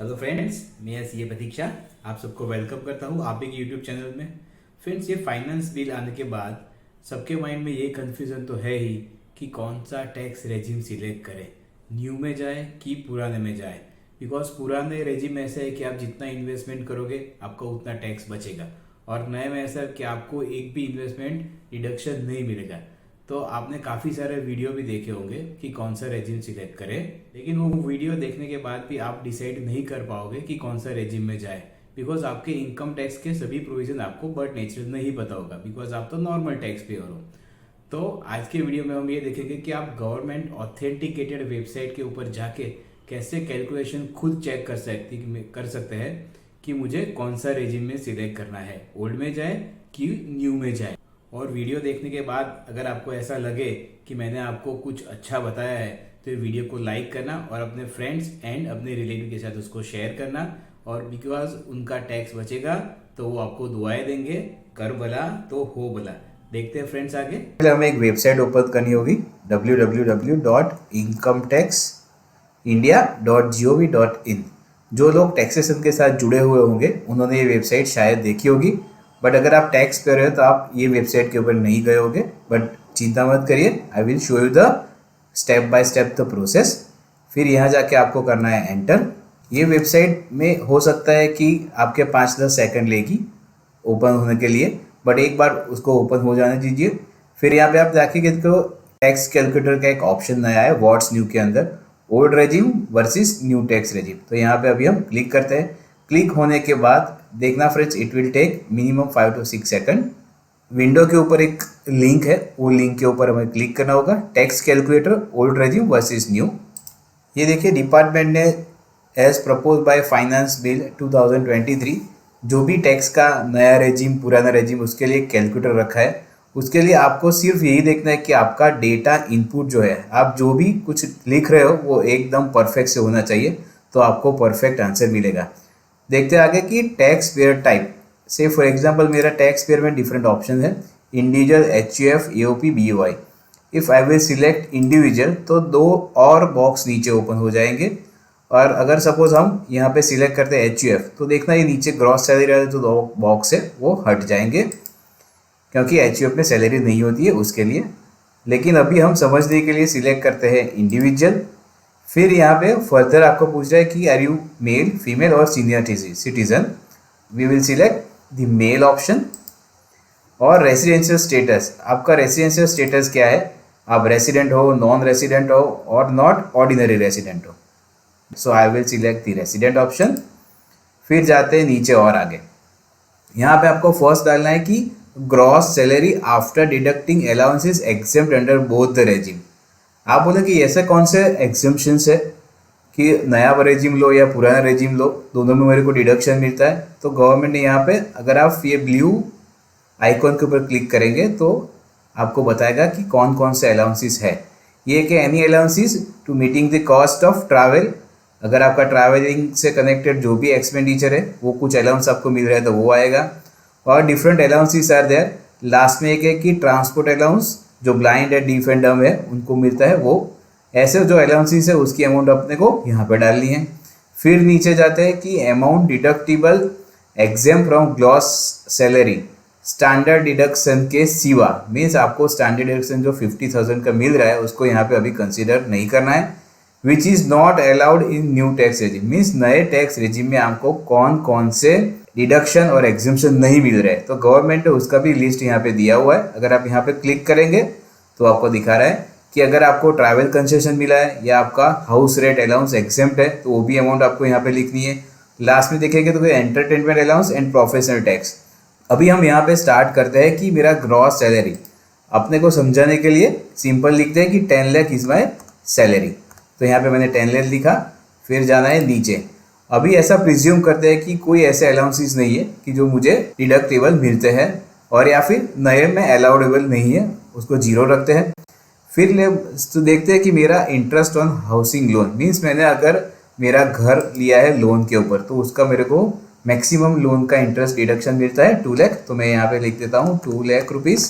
Hello friends, मैं सी ए प्रतीक्षा आप सबको वेलकम करता हूँ आप एक यूट्यूब चैनल में। फ्रेंड्स, ये फाइनेंस बिल आने के बाद सबके माइंड में ये कन्फ्यूज़न तो है ही कि कौन सा टैक्स रेजिम सिलेक्ट करें, न्यू में जाए कि पुराने में जाए। बिकॉज पुराने रेजिम ऐसा है कि आप जितना इन्वेस्टमेंट करोगे आपका उतना टैक्स बचेगा, और नए में ऐसा है कि आपको एक भी इन्वेस्टमेंट डिडक्शन नहीं मिलेगा। तो आपने काफ़ी सारे वीडियो भी देखे होंगे कि कौन सा रेजिम सिलेक्ट करें, लेकिन वो वीडियो देखने के बाद भी आप डिसाइड नहीं कर पाओगे कि कौन सा रेजिम में जाए। बिकॉज आपके इनकम टैक्स के सभी प्रोविजन आपको बट नेचुरल नहीं पता होगा, बिकॉज आप तो नॉर्मल टैक्स पेयर हो। तो आज के वीडियो में हम ये देखेंगे कि आप गवर्नमेंट ऑथेंटिकेटेड वेबसाइट के ऊपर जाके कैसे कैलकुलेशन खुद चेक कर सकते हैं कि मुझे कौन सा रेजिम में सिलेक्ट करना है, ओल्ड में जाए कि न्यू में जाए। और वीडियो देखने के बाद अगर आपको ऐसा लगे कि मैंने आपको कुछ अच्छा बताया है तो ये वीडियो को लाइक करना और अपने फ्रेंड्स एंड अपने रिलेटिव के साथ उसको शेयर करना। और बिकॉज उनका टैक्स बचेगा तो वो आपको दुआएं देंगे, कर भला तो हो भला। देखते हैं फ्रेंड्स आगे। पहले हमें एक वेबसाइट ओपन करनी होगी www.incometaxindia.gov.in। जो लोग टैक्सेशन के साथ जुड़े हुए होंगे उन्होंने ये वेबसाइट शायद देखी होगी, बट अगर आप टैक्स पे रहे हो तो आप ये वेबसाइट के ऊपर नहीं गए होंगे। बट चिंता मत करिए, I will show you the step by step the process. फिर यहाँ जाके आपको करना है एंटर। ये वेबसाइट में हो सकता है कि आपके 5-10 सेकंड लेगी ओपन होने के लिए, बट एक बार उसको ओपन हो जाने दीजिए। फिर यहाँ पे आप देखेंगे तो टैक्स कैलकुलेटर का एक ऑप्शन नया है व्हाट्स न्यू के अंदर, old regime versus new tax regime. तो यहाँ पे अभी हम क्लिक करते हैं। क्लिक होने के बाद देखना friends, it will take minimum 5 to 6 second. Window के ऊपर एक लिंक है, वो लिंक के ऊपर हमें क्लिक करना होगा, tax calculator old regime versus new. ये देखिए, डिपार्टमेंट ने as propose by finance bill 2023 जो भी टैक्स का नया रेजिम पुराना रेजिम उसके लिए कैलकुलेटर रखा है। उसके लिए आपको सिर्फ यही देखना है कि आपका डेटा इनपुट जो है, आप जो भी कुछ लिख रहे हो वो एकदम परफेक्ट से होना चाहिए, तो आपको परफेक्ट आंसर मिलेगा। देखते हैं आगे कि टैक्स पेयर टाइप। से फॉर एग्जांपल मेरा टैक्स पेयर में डिफरेंट ऑप्शन है, individual, HUF, AOP, BOI। If I will select individual तो 2 और बॉक्स नीचे ओपन हो जाएंगे। और अगर सपोज हम यहाँ पे सिलेक्ट करते हैं HUF तो देखना ये नीचे ग्रॉस सैलरी वाले जो 2 बॉक्स है वो हट जाएंगे, क्योंकि HUF में सैलरी नहीं होती है उसके लिए। लेकिन अभी हम समझने के लिए सिलेक्ट करते हैं इंडिविजुअल। फिर यहाँ पे फर्दर आपको पूछ रहा है कि आर यू मेल, फीमेल और senior citizen. We will select the male option. और रेसिडेंशियल स्टेटस, आपका रेसिडेंशियल स्टेटस क्या है, आप रेसिडेंट हो, नॉन रेसिडेंट हो और नॉट ऑर्डिनरी रेसिडेंट हो। So I will select the resident option. फिर जाते हैं नीचे और आगे। यहाँ पे आपको फर्स्ट डालना है कि gross salary after deducting allowances exempt under both the regime. आप बोले कि ऐसे कौन से एग्जेम्पशंस है कि नया रेजिम लो या पुराना रेजिम लो, दोनों में मेरे को डिडक्शन मिलता है। तो गवर्नमेंट ने यहाँ पे, अगर आप ये ब्लू आइकॉन के ऊपर क्लिक करेंगे तो आपको बताएगा कि कौन कौन से अलाउंसेस है। ये कि any allowances to meeting the cost of travel, अगर आपका ट्रैवलिंग से कनेक्टेड जो भी एक्सपेंडिचर है वो कुछ अलाउंस आपको मिल रहा है तो वो आएगा। और different allowances are there. Last में एक है कि ट्रांसपोर्ट अलाउंस, जो blind and deaf and dumb है उनको मिलता है वो। ऐसे जो अलाउंसेस है उसकी अमाउंट अपने को यहाँ पे डालनी है। फिर नीचे जाते हैं कि amount deductible exempt from gross salary standard deduction के सिवा, मीन्स आपको स्टैंडर्ड डिडक्शन जो 50,000 का मिल रहा है उसको यहाँ पे अभी कंसिडर नहीं करना है। Which is not allowed in new tax regime, means नए टैक्स रेजिम में आपको कौन कौन से डिडक्शन और एग्जिम्पशन नहीं मिल रहे हैं। तो गवर्नमेंट ने उसका भी लिस्ट यहाँ पे दिया हुआ है। अगर आप यहाँ पे क्लिक करेंगे तो आपको दिखा रहा है कि अगर आपको ट्रैवल कंसेशन मिला है या आपका हाउस रेंट अलाउंस एग्जेम्प्ट है तो वो भी अमाउंट आपको यहाँ पे लिखनी है। लास्ट में देखेंगे तो entertainment allowance and professional tax. अभी हम यहाँ पे स्टार्ट करते हैं कि मेरा ग्रॉस सैलरी, अपने को समझाने के लिए सिंपल लिखते हैं कि 10 लाख इज माई सैलरी। तो यहाँ पे मैंने 10 लाख लिखा। फिर जाना है नीचे। अभी ऐसा प्रिज्यूम करते हैं कि कोई ऐसे अलाउंसेस नहीं है कि जो मुझे डिडक्टेबल मिलते हैं, और या फिर नए में अलाउडेबल नहीं है, उसको 0 रखते हैं। फिर तो देखते हैं कि मेरा interest on housing loan, means मैंने अगर मेरा घर लिया है लोन के ऊपर तो उसका मेरे को मैक्सिमम लोन का इंटरेस्ट डिडक्शन मिलता है 2 लाख। तो मैं यहाँ पे लिख देता हूँ 2 लाख रुपीज़।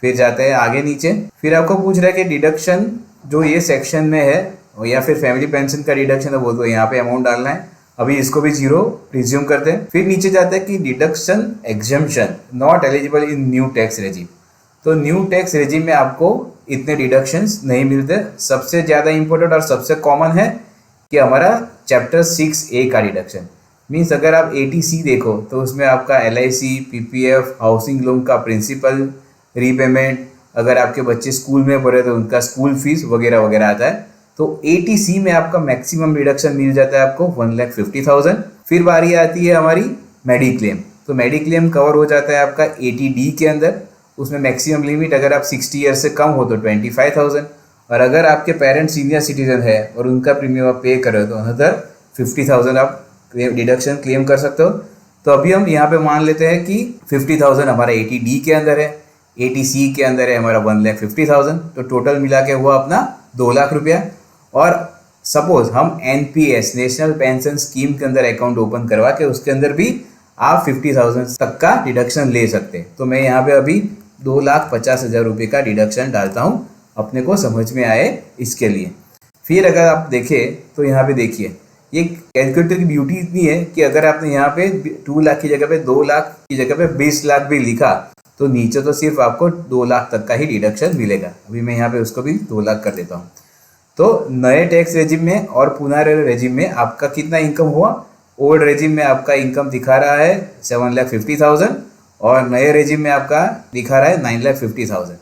फिर जाते हैं आगे नीचे। फिर आपको पूछ रहा है कि डिडक्शन जो ये सेक्शन में है या फिर फैमिली पेंशन का डिडक्शन है वो तो यहाँ पे अमाउंट डालना है। अभी इसको भी 0 रिज्यूम करते हैं। फिर नीचे जाते हैं कि deduction exemption not eligible in new tax regime. तो न्यू टैक्स रेजिम में आपको इतने डिडक्शंस नहीं मिलते। सबसे ज़्यादा इंपॉर्टेंट और सबसे कॉमन है कि हमारा चैप्टर 6A का डिडक्शन मीन्स अगर आप 80C देखो तो उसमें आपका LIC, PPF, हाउसिंग लोन का प्रिंसिपल, रीपेमेंट, अगर आपके बच्चे स्कूल में पढ़े तो उनका स्कूल फीस वगैरह वगैरह आता है। तो 80C में आपका मैक्सिमम रिडक्शन मिल जाता है आपको 1,50,000। फिर बारी आती है हमारी मेडिक्लेम। तो मेडिक्लेम कवर हो जाता है आपका 80D के अंदर। उसमें मैक्सिमम लिमिट अगर आप 60 ईयर से कम हो तो 25,000, और अगर आपके पेरेंट्स सीनियर सिटीजन है और उनका प्रीमियम आप पे करो तो अनदर 50,000 आप डिडक्शन क्लेम कर सकते हो। तो अभी हम यहाँ पे मान लेते हैं कि 50,000 हमारा 80D के अंदर है, 80C के अंदर है हमारा 1,50,000। तो टोटल मिला के हुआ अपना 2 लाख रुपया। और सपोज हम NPS नेशनल पेंशन स्कीम के अंदर अकाउंट ओपन करवा के उसके अंदर भी आप 50,000 तक का डिडक्शन ले सकते हैं। तो मैं यहाँ पे अभी 2,50,000 रुपये का डिडक्शन डालता हूँ, अपने को समझ में आए इसके लिए। फिर अगर आप देखें तो यहाँ पे देखिए ये कैलकुलेटर की ब्यूटी इतनी है कि अगर आपने यहाँ पे 2 लाख की जगह पे 2 लाख की जगह पे 20 लाख भी लिखा तो नीचे तो सिर्फ आपको 2 लाख तक का ही डिडक्शन मिलेगा। अभी मैं यहाँ पे उसको भी 2 लाख कर देता हूँ। तो नए टैक्स रेजिम में और पुराने रेजिम में आपका कितना इनकम हुआ? ओल्ड रेजिम में आपका इनकम दिखा रहा है 7,50,000 और नए रेजिम में आपका दिखा रहा है 9,50,000।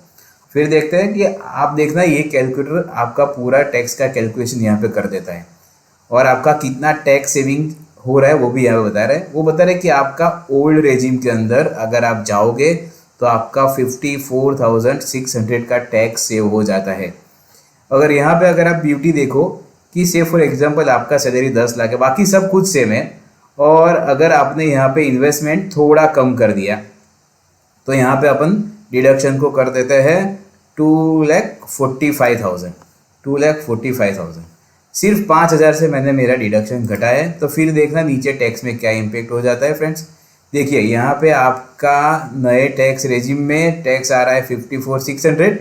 फिर देखते हैं कि आप देखना ये कैलकुलेटर आपका पूरा टैक्स का कैलकुलेशन यहाँ पे कर देता है और आपका कितना टैक्स सेविंग हो रहा है वो भी यहाँ पे बता रहा है। वो बता रहा है कि आपका ओल्ड रेजिम के अंदर अगर आप जाओगे तो आपका 54,600 का टैक्स सेव हो जाता है। अगर यहाँ पे अगर आप ब्यूटी देखो कि से फॉर एग्जांपल आपका सैलरी 10 लाख है, बाकी सब कुछ सेम है, और अगर आपने यहाँ पे इन्वेस्टमेंट थोड़ा कम कर दिया तो यहाँ पे अपन डिडक्शन को कर देते हैं 2,45,000। 2,45,000 सिर्फ 5,000 से मैंने मेरा डिडक्शन घटा है। तो फिर देखना नीचे टैक्स में क्या इम्पेक्ट हो जाता है फ्रेंड्स। देखिए यहाँ पे आपका नए टैक्स रेजिम में टैक्स आ रहा है 54,600,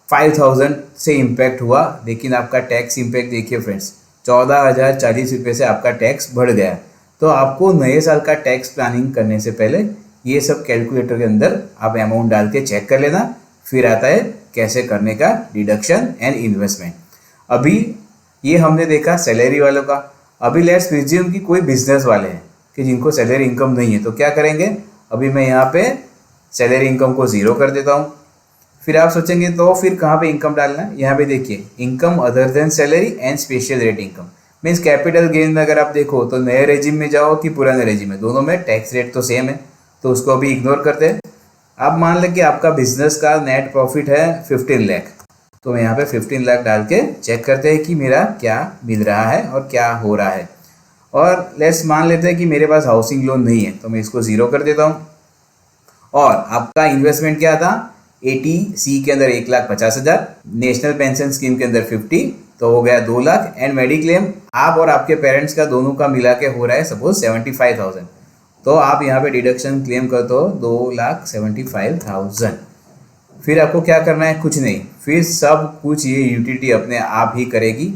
5,000 से इम्पैक्ट हुआ, लेकिन आपका टैक्स इम्पैक्ट देखिए फ्रेंड्स 14,040 रुपये से आपका टैक्स बढ़ गया। तो आपको नए साल का टैक्स प्लानिंग करने से पहले ये सब कैलकुलेटर के अंदर आप अमाउंट डाल के चेक कर लेना। फिर आता है कैसे करने का डिडक्शन एंड इन्वेस्टमेंट। अभी ये हमने देखा सैलरी वालों का। अभी लेट्स प्रिज्यूम कि कोई बिजनेस वाले हैं कि जिनको सैलरी इनकम नहीं है, तो क्या करेंगे? अभी मैं यहाँ पे सैलरी इनकम को 0 कर देता हूँ। फिर आप सोचेंगे तो फिर कहाँ पे इनकम डालना है? यहाँ पे देखिए income other than salary and special rate income means capital gain में अगर आप देखो तो नए रेजिम में जाओ कि पुराने रेजिम में, दोनों में टैक्स रेट तो सेम है, तो उसको अभी इग्नोर करते हैं। आप मान लें कि आपका बिजनेस का नेट प्रॉफिट है 15 लाख, तो मैं यहाँ पे 15 लाख डाल के चेक करते हैं कि मेरा क्या मिल रहा है और क्या हो रहा है। और लेट्स मान लेते हैं कि मेरे पास हाउसिंग लोन नहीं है, तो मैं इसको 0 कर देता हूँ। और आपका इन्वेस्टमेंट क्या था? 80C के अंदर 1,50,000, नेशनल पेंशन स्कीम के अंदर 50, तो हो गया 2 लाख, एंड मेडिक्लेम आप और आपके पेरेंट्स का दोनों का मिला के हो रहा है सपोज 75,000, तो आप यहाँ पे डिडक्शन क्लेम करते हो 2,75,000। फिर आपको क्या करना है? कुछ नहीं, फिर सब कुछ ये यूटिलिटी अपने आप ही करेगी।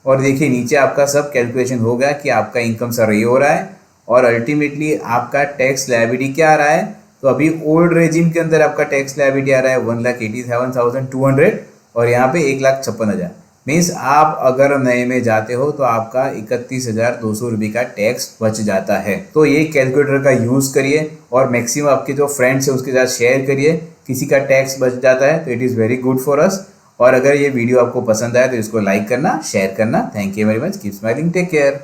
और देखिए नीचे आपका सब कैलकुलेशन हो गया कि आपका इनकम सही हो रहा है और अल्टीमेटली आपका टैक्स लायबिलिटी क्या आ रहा है। तो अभी ओल्ड रेजिम के अंदर आपका टैक्स लायबिलिटी आ रहा है 1,87,200 और यहाँ पे 1,56,000 मीन्स आप अगर नए में जाते हो तो आपका 31,200 रुपये का टैक्स बच जाता है। तो ये कैलकुलेटर का यूज़ करिए और मैक्सिमम आपके जो फ्रेंड्स हैं उसके साथ शेयर करिए, किसी का टैक्स बच जाता है तो it is very good for us. और अगर ये वीडियो आपको पसंद आए तो इसको लाइक करना, शेयर करना। Thank you very much, keep smiling, take care.